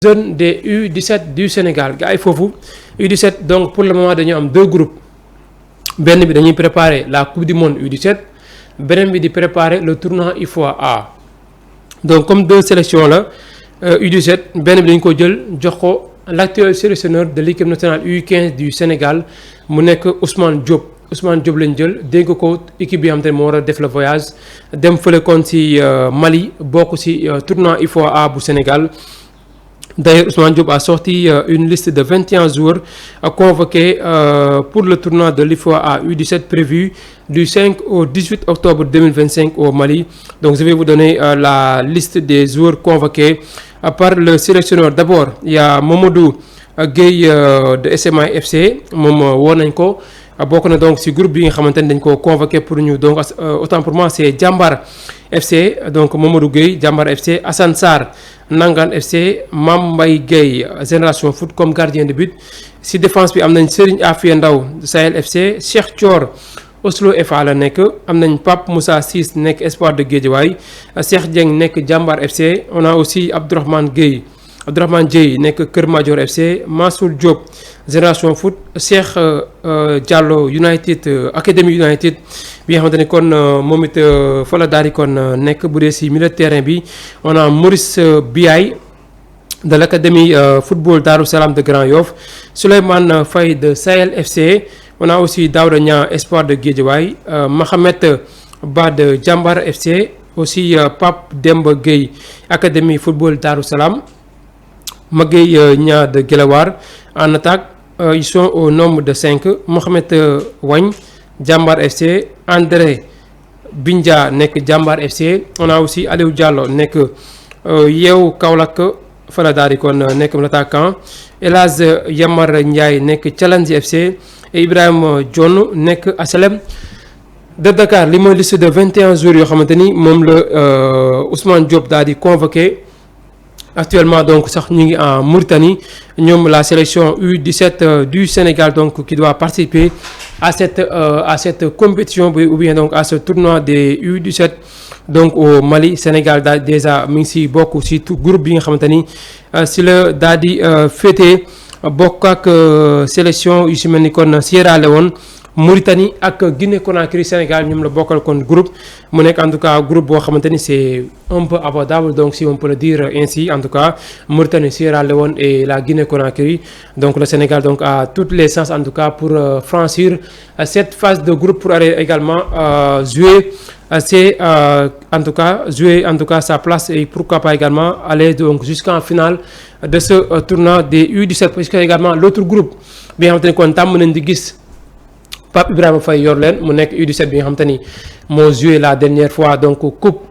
jeunes des U17 du Sénégal gars yi foofu U17 donc pour le moment dañu am deux groupes benn bi dañuy préparer la coupe du monde U17 beneen bi di préparer le tournoi UFOA donc comme deux sélections la U17 benn bi dañu ko jël jox ko l'actuel sélectionneur de l'équipe nationale U15 du Sénégal mu nekk Ousmane Diop lañ jël dégg ko équipe bi nga xam te ne moo war a def le voyage dem fële kon ci Mali bokk ci tournoi UFOA bu Sénégal. D'ailleurs, Ousmane Diop a sorti une liste de 21 joueurs convoqués pour le tournoi de l'UFOA U17 prévu du 5 au 18 octobre 2025 au Mali. Donc, je vais vous donner la liste des joueurs convoqués par le sélectionneur. D'abord, il y a Mamadou Gueye de SMA FC, moom woo nañ ko bokk na donc ci groupe bi nga xamante ne dañ ko convoqué pour ñu donc autant pour moi c'est Jambar FC donc Mamadou Gueye Jambar FC Assane Sarr Nangan FC Mame Mbaye Gueye Génération Foot comme gardien de but ci défense bi am nañ Serigne Afia Ndaw Sahel FC Cheikh Thior Oslo FA la nekk am nañ Pape Moussa Ciss nekk Espoir de Guédiawaye Cheikh Dieng nekk Jambar FC on a aussi Abdourahmane Dieye nekk Kër Madior FC Mansour Diop Génération Foot Cheikh Diallo United Academy United bi nga xamante ni kon moom it fa la daal di kon nekk bu dee si milieu de terrain bi on a Maurice Biaye de l'académie football Darou Salam de Grand Yoff Souleymane Faye de Sahel FC on a aussi Daouda Niang Espoir de Guédiawaye Mohamed Ba de Jambar FC aussi Pape Demba Gueye académie football Darou Salam Magueye Niang de Guelewar en attaque ils sont au nombre de 5 Mohamed Wagne Jambar FC André Bindia nekk Jambar FC on a aussi Aliou Diallo nekk Yeewu Kaolack fa la daal di kon nekk l'attaquant El Hadj Yamar Ndiaye nekk Challenge FC et Ibrahima Dione nekk HLM de Dakar li mooy liste de 21 jours yoo xamante ni moom la Ousmane Diop daal di convoqué actuellement donc sax ñu ngi en Mauritanie ñoom la sélection U17 du Sénégal donc qui doit participer à cette compétition ou bien donc à ce tournoi des U17 donc au Mali Sénégal daal déjà mi ngi si bokk si tout groupe bi nga xamante ni si la daal di féetee bokk ak sélection yu si mel ni kon Sierra Leone Mauritanie ak Guinée Conakry Sénégal ñoom la bokkal kon groupe mu nekk en tout cas groupe boo xamante ni c'est un peu abordable donc si on peut le dire ainsi en tout cas Mauritanie Sierra Leone et la Guinée Conakry donc le Sénégal donc a toutes les chances en tout cas pour franchir cette phase de groupe pour aller également jouer en tout cas sa place et pourquoi pas également aller donc jusqu'en finale de ce tournoi des U17 parce que également l'autre groupe bi nga xamante ni kon tàmm nañ di gis Pape Ibrahima Faye yor leen mu nekk U17 bi nga xamante ni moo joué la dernière fois donc coupe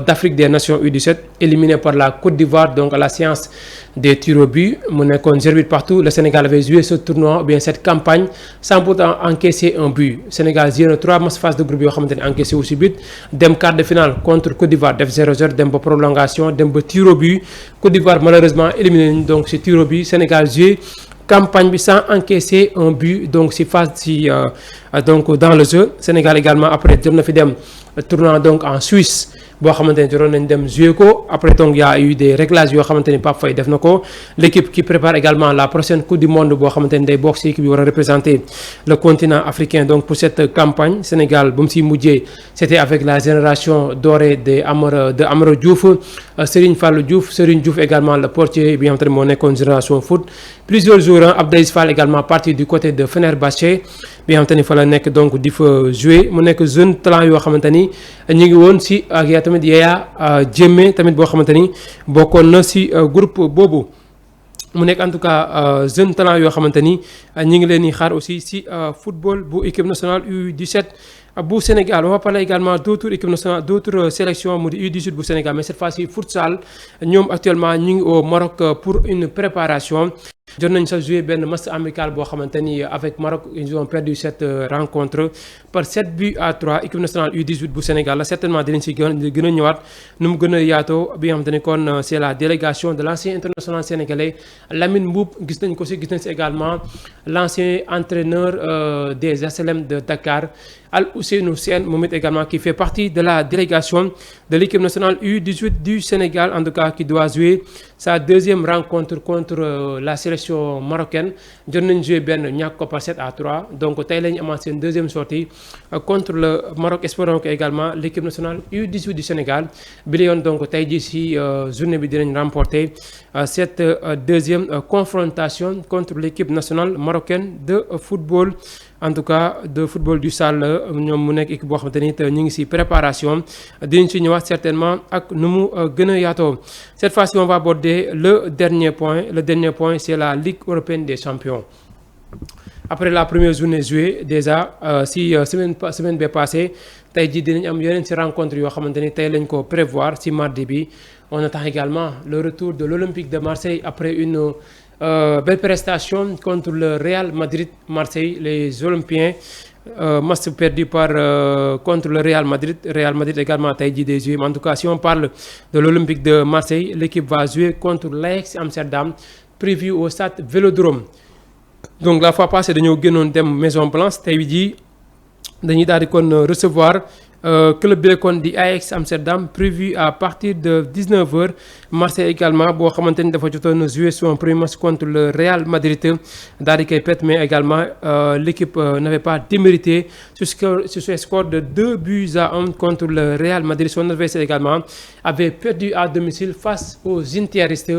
d'Afrique des Nations U17 éliminé par la Côte d'Ivoire donc à la séance des tirs au but mu nekkoon 0-8 partout le Sénégal avait joué ce tournoi ou bien cette campagne sans pourtant encaisser un but Sénégal joué na 3 matchs phase de groupe yoo xamante ni encaissé aussi but dem quart de finale contre Côte d'Ivoire def 0-0 dem ba prolongation dem ba tir au but Côte d'Ivoire malheureusement éliminé nañu donc ce tir au but Sénégal joué campagne bi sans encaisser un but donc si phase si donc dans le jeu Sénégal également après jëm na fi dem tournoi donc en Suisse boo xamante ni joroon nañ dem jouer ko après donc y a eu des réglages yoo xamante ni Pape Faye def na ko l'équipe qui prépare également la prochaine coupe du monde boo xamante ni day bokk ci équipe bi war a représenter le continent africain donc pour cette campagne Sénégal ba mu siy mujjee c'était avec la génération dorée de Amara Diouf Serigne Fallou Diouf également le portier bi nga xamante ni moo nekkoon Génération Foot plusieurs jours Abdoulaye Fall également parti du côté de Fenerbahçe bi nga xamante ni fa la nekk donc di fa jouer mu nekk jeune talent yoo xamante ni ñu ngi woon ci ak yaa tamit Yaya Jammeh tamit boo xamante ni bokkoon na ci groupe boobu mu nekk en tout cas jeune talent yoo xamante ni ñu ngi leen di xaar aussi ci football bu équipe nationale U17 bu Sénégal on va parler également d'autres équipes nationales d'autres sélections mu di U18 bu Sénégal mais cette fois-ci futsal ñoom actuellement ñu ngi au Maroc pour une préparation jot nañ sa joué benn match amical boo xamante ni avec Maroc ils ont perdu cette rencontre par 7 buts à 3 équipe nationale U18 bu Sénégal la certainement dinañ si gën a ñëwaat nu mu gën a yaatoo bi nga xamante ni kon c'est la délégation de l'ancien international sénégalais Lamine Mboup gis nañ ko si également l'ancien entraîneur des HLM de Dakar Al Ousseynou Sène moom it également qui fait partie de la délégation de l'équipe nationale U18 du Sénégal en tout cas qui doit jouer sa deuxième rencontre contre la sélection marocaine jot nañ joué benn ñàkk ko par 7 à 3 donc tey la ñu amaat seen deuxième sortie contre le Maroc espérons que également l'équipe nationale U18 du Sénégal bi la yoon donc tey jii si journée bi dinañ remporter cette deuxième confrontation contre l'équipe nationale marocaine de football en tout cas de football du salle ñoom mu nekk équipe boo xamante ni ñu ngi ci préparation dinañ ci ñëwaat certainement ak nu mu gën a yaatoo cette fois-ci on va aborder le dernier point c'est la Ligue européenne des champions après la première journée jouée déjà si semaine bi passée tey jii dinañ am yeneen ci rencontre yoo xamante ni tey lañ ko prévoir ci mardi bi on attend également le retour de l'Olympique de Marseille après une belle prestation contre le Real Madrid Marseille les Olympiens match perdu contre le Real Madrid également tey jii des jouer en tout cas si on parle de l'Olympique de Marseille l'équipe va jouer contre l'Ajax Amsterdam prévu au stade Vélodrome donc la fois passée dañoo génnoon dem Maison Blanche tey jii dañuy daal di kon recevoir club bi la kon di Ajax Amsterdam prévu à partir de 19h Marseille également boo xamante ni dafa jotoon jouer son premier match contre le Real Madrid daal di koy pet mais également l'équipe n'avait pas démérité sur ce score de 2-1 contre le Real Madrid son adversaire également avait perdu à domicile face aux Interistes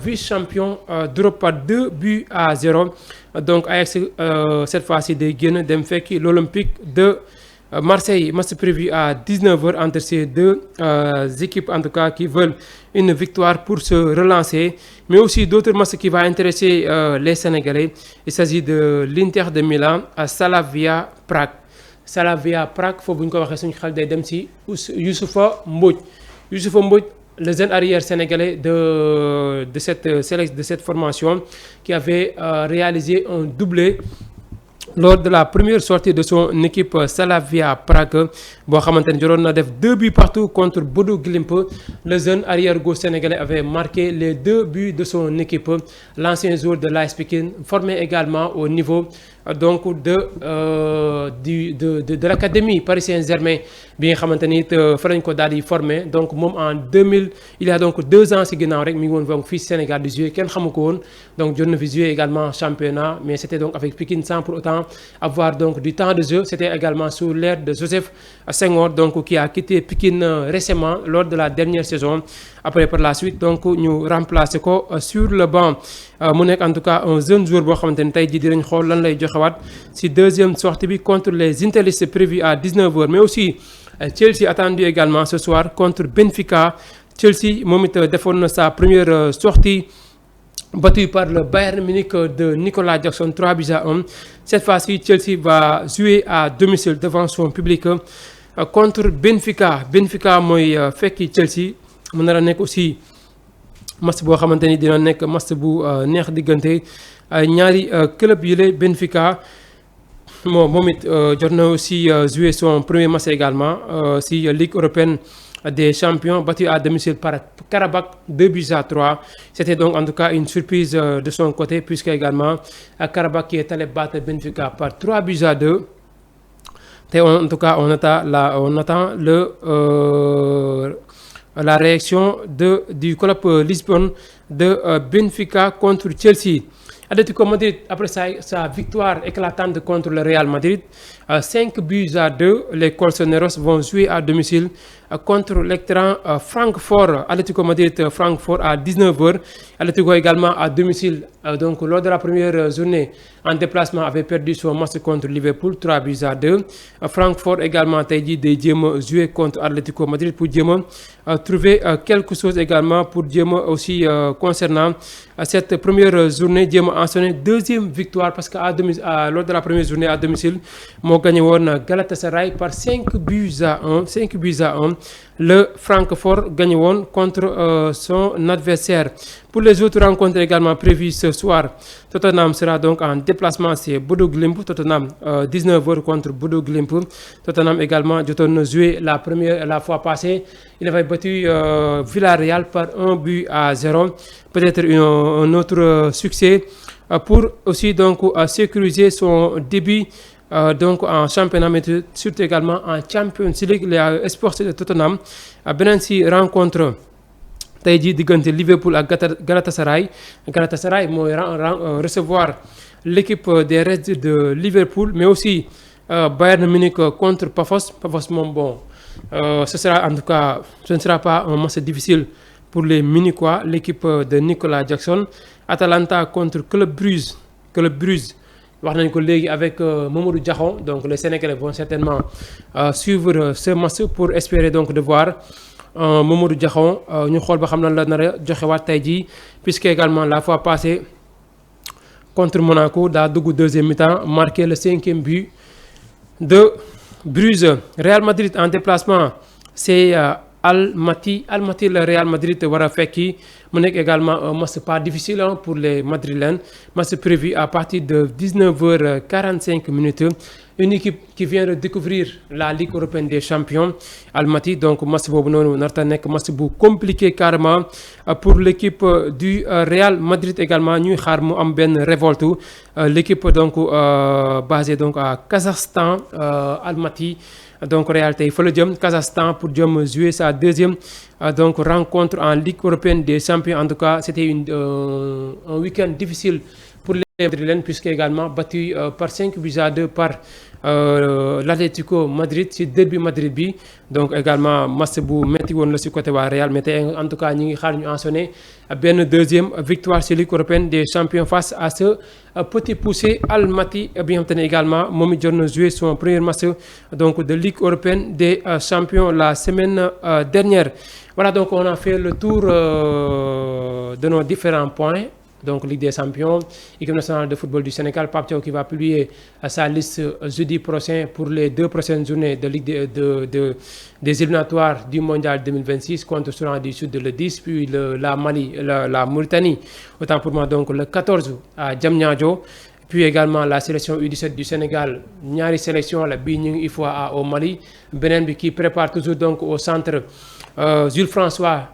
vice-champion d'Europe par 2-0 donc Ajax cette fois-ci day génn dem fekki l'Olympique de Marseille match prévu à 19h entre ces deux équipes en tout cas qui veulent une victoire pour se relancer mais aussi d'autres matchs qui vont intéresser les Sénégalais il s'agit de l'Inter de Milan à Slavia Prague foofu bu ñu ko waxee suñu xel day dem ci Youssoupha Mbodj le jeune arrière sénégalais de cette formation qui avait réalisé un doublé lors de la première sortie de son équipe Slavia Prague boo xamante ni joroon na def 2 buts partout contre Bodo Glimt le jeune arrière gauche sénégalais avait marqué les 2 buts de son équipe l'ancien joueur de l'AS Pikine formé également au niveau donc de l'académie Paris Saint-Germain bi nga xamante ni fa lañ ko daal di formé donc moom en 2000 il y a donc 2 ans ci ginnaaw rek mi ngi woon donc fii Sénégal di jouer kenn xamu ko woon donc jot na fi jouer également championnat mais c'était donc avec Pikine sans pour autant avoir donc du temps de jeu c'était également sous l'ère de Joseph Senghor donc qui a quitté Pikine récemment lors de la dernière saison après par la suite donc ñu remplacer ko sur le banc mu nekk en tout cas un jeune joueur boo xamante ni tey jii dinañ xool lan lay joxewaat ci deuxième sortie bi contre les Interistes prévu à 19h mais aussi Chelsea attendu également ce soir contre Benfica Chelsea moom it defoon na sa première sortie battu par le Bayern Munich de Nicolas Jackson 3-1 cette fois-ci Chelsea va jouer à domicile devant son public contre Benfica mooy fekki Chelsea mu nar a nekk aussi match boo xamante ni dina nekk match bu neex diggante ñaari club yi la Benfica moom it jot na aussi jouer son premier match également si Ligue européenne des champions battu à domicile par Karabakh 2-3 c'était donc en tout cas une surprise de son côté puisque également Karabakh qui est allé battre Benfica par 3-2 te en tout cas on attend la réaction du club Lisbonne de Benfica contre Chelsea. Atlético Madrid après sa victoire éclatante contre le Real Madrid 5-2 les colchoneros vont jouer à domicile contre l'écran Francfort Atlético Madrid Francfort à 19h Atlético également à domicile donc lors de la première journée en déplacement avait perdu son match contre Liverpool 3-2 Francfort également tey jii day jéem a jouer contre Atlético Madrid pour jéem a trouver quelque chose également pour jéem a aussi concernant cette première journée jéem a sonné deuxième victoire parce que lors de la première journée à domicile moo gagné woon Galatasaray par 5 buts à 1 le Francfort gagné woon contre son adversaire. Pour les autres rencontres également prévues ce soir, Tottenham sera donc en déplacement, c'est Bodo Glimt. Tottenham 19h contre Bodo Glimt. Tottenham également jotoon joué la fois passée. Il avait battu Villarreal par 1 but à 0. Peut-être un autre succès pour aussi donc sécuriser son début donc en championnat, mais surtout également en Champions League. Les Sports de Tottenham beneen si rencontre tey jii diggante Liverpool ak Galatasaray mooy recevoir l'équipe des Reds de Liverpool, mais aussi Bayern Munich contre Pafos moom bon ce ne sera pas un match difficile pour les Munichois, l'équipe de Nicolas Jackson. Atalanta contre Club Brugge wax nañ ko léegi avec Mamadou Diakho, donc les Sénégalais vont certainement suivre ce match pour espérer donc de voir Mamadou Diakho ñu xool ba xam lan la nar a joxewaat tey jii, puisque également la fois passée contre Monaco daa dugg deuxième mi-temps, marqué le 5e but de Bruges. Real Madrid en déplacement, c'est Almaty le Real Madrid war a fekki mu nekk également un match pas difficile pour les Madrilènes. Match prévu à partir de 19h45. Une équipe qui vient de découvrir la Ligue européenne des champions, Almaty, donc match boobu noonu narta nekk match bu compliqué carrément pour l'équipe du Real Madrid également. Ñuy xaar mu am benn révolte. L'équipe donc basée donc à Kazakhstan, Almaty. Donc Real tey fa la jëm Kazakhstan pour jëm jouer sa deuxième donc rencontre en Ligue européenne des champions. En tout cas, c'était un week-end difficile pour les Madrilènes, puisque également battu par 5 buts à 2 par l'Atlético Madrid ci derby Madrid bi. Donc également match bu metti woon la ci côté waa Real, mais tey en tout cas ñi ngi xaar ñu ensonné benn deuxième victoire ci Ligue européenne des champions face à ce petit poussé Almaty bi nga xam te ne également moom it jot na jouer son premier match donc de Ligue européenne des champions la semaine dernière. Voilà, donc on a fait le tour de nos différents points. Donc Ligue des champions, équipe nationale de football du Sénégal, Pape Thiaw qui va publier sa liste jeudi prochain pour les 2 prochaines journées de Ligue des éliminatoires du mondial 2026 contre Soudan du Sud le 10, puis la Mauritanie, autant pour moi donc le 14 à Diamniadio. Puis également la sélection U17 du Sénégal, ñaari sélection la bii ñu ngi IFOA au Mali, beneen bi qui prépare toujours donc au centre Jules François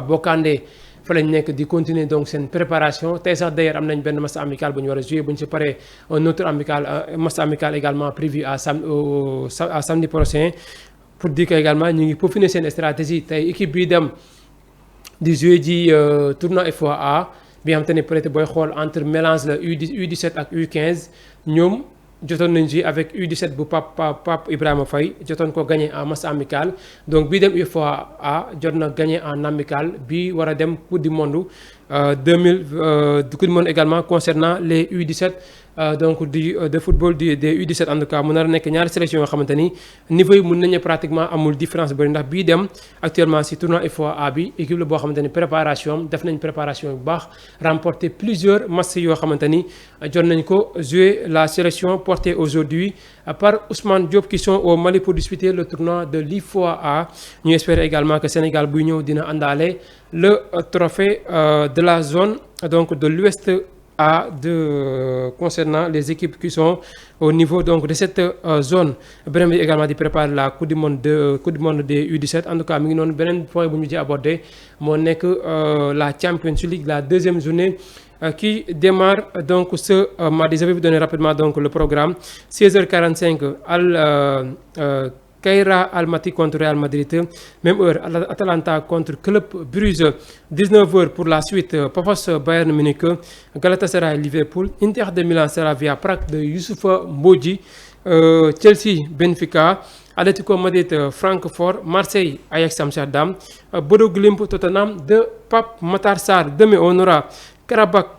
Bocandé fa lañ nekk di continuer donc seen préparation. Tey sax d'ailleurs am nañ benn match amical bu ñu war a jouer bu ñu si paree un autre match amical également prévu à samedi prochain, pour dire que également ñu ngi peaufiner seen stratégie. Tey équipe bii dem di jouer ji tournoi IFOA bi nga xam te ne peut-être booy xool entre mélange la U17 ak U15, ñoom jotoon nañ ji avec U17 bu Pape Ibrahima Faye jotoon ko gagné en match amical. Donc bii dem UFOA jot na gagné en amical, bi war a dem Coupe du monde 2000 Coupe du monde également concernant les U17 donc de football des U17. En tout cas mu nar a nekk ñaari sélection yoo xamante ni niveau yi mën nañu pratiquement amul différence bëri, ndax bii dem actuellement si tournoi IFOA bi équipe la boo xamante ni préparation def nañ préparation bu baax, remporté plusieurs matchs yoo xamante ni jot nañ ko jouer. La sélection portée aujourd'hui par Ousmane Diop qui sont au Mali pour disputer le tournoi de l'IFOA. Ñu espérer également que Sénégal buy ñëw dina àndaale le trophée de la zone donc de l'Ouest concernant les équipes qui sont au niveau donc de cette zone. Beneen bi également di préparer la coupe du monde des U17. En tout cas mi ngi noonu. Beneen point bu ñu ci abordé moo nekk la Champions League, la deuxième journée qui démarre donc ce mardi. Je vais vous donner rapidement donc le programme. 16h45 Kayra Almaty contre Real Madrid, même heure Atalanta contre Club Brugge. 19h pour la suite Pafos Bayern Munich, Galatasaray Liverpool, Inter de Milan Slavia Prague de Youssoufa Mbodji, Chelsea Benfica, Atlético Madrid Francfort, Marseille Ajax Amsterdam, Bodo Glimt Tottenham de Pape Matar Sarr. Demain on aura Karabakh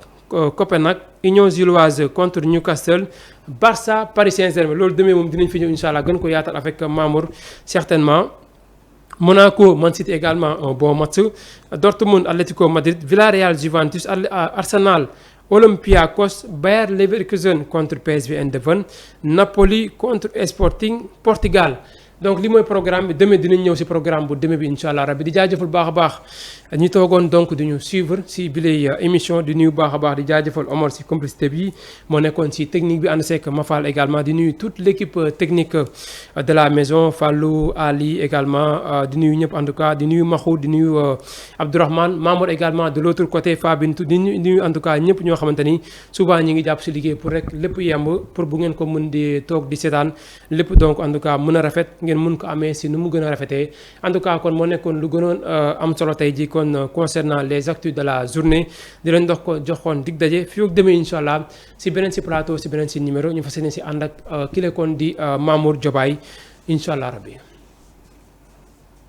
Copenhague, Union Gilloise contre Newcastle, Barça Paris Saint-Germain. Loolu demee moom dinañ fi ñëw incha allah gën ko yaatal avec Mamour certainement. Monaco, Man City également un bon match. Dortmund, Atlético Madrid, Villarreal, Juventus, Arsenal, Olympiakos, Bayer Leverkusen contre PSV Eindhoven, Napoli contre Sporting Portugal. Donc li mooy programme bi demee dinañ ñëw ci programme bu demee bi incha allah rabbi di jaajëfal baax a baax ñi toogoon donc di ñu suivre ci bile émission di nuyu baax a baax di jaajëfal Omar ci complicité bi moo nekkoon ci technique bi ànd seek Mafal également di nuyu toute l'équipe technique de la maison Fallou Ali également di nuyu ñëpp en tout cas di nuyu Mahou di nuyu Abdourahmane Mamour également de l'autre côté Fabintou di nuyu en tout cas ñëpp ñoo xamante ni souvent ñi ngi jàpp ci liggéey pour rek lépp yemb pour bu ngeen ko mën di toog di seetaan lépp donc en tout cas mën a rafet ngeen mën ko amee si nu mu gën a rafetee en tout cas kon moo nekkoon lu gënoon am solo tey ji kon concernant les actus de la journée di leen dox ko joxoon dig daje fii ak demee incha allah si beneen si plateau si beneen si numéro ñu fas yéene si ànd ak kile kon di Mamour Diobaye incha allah rabbi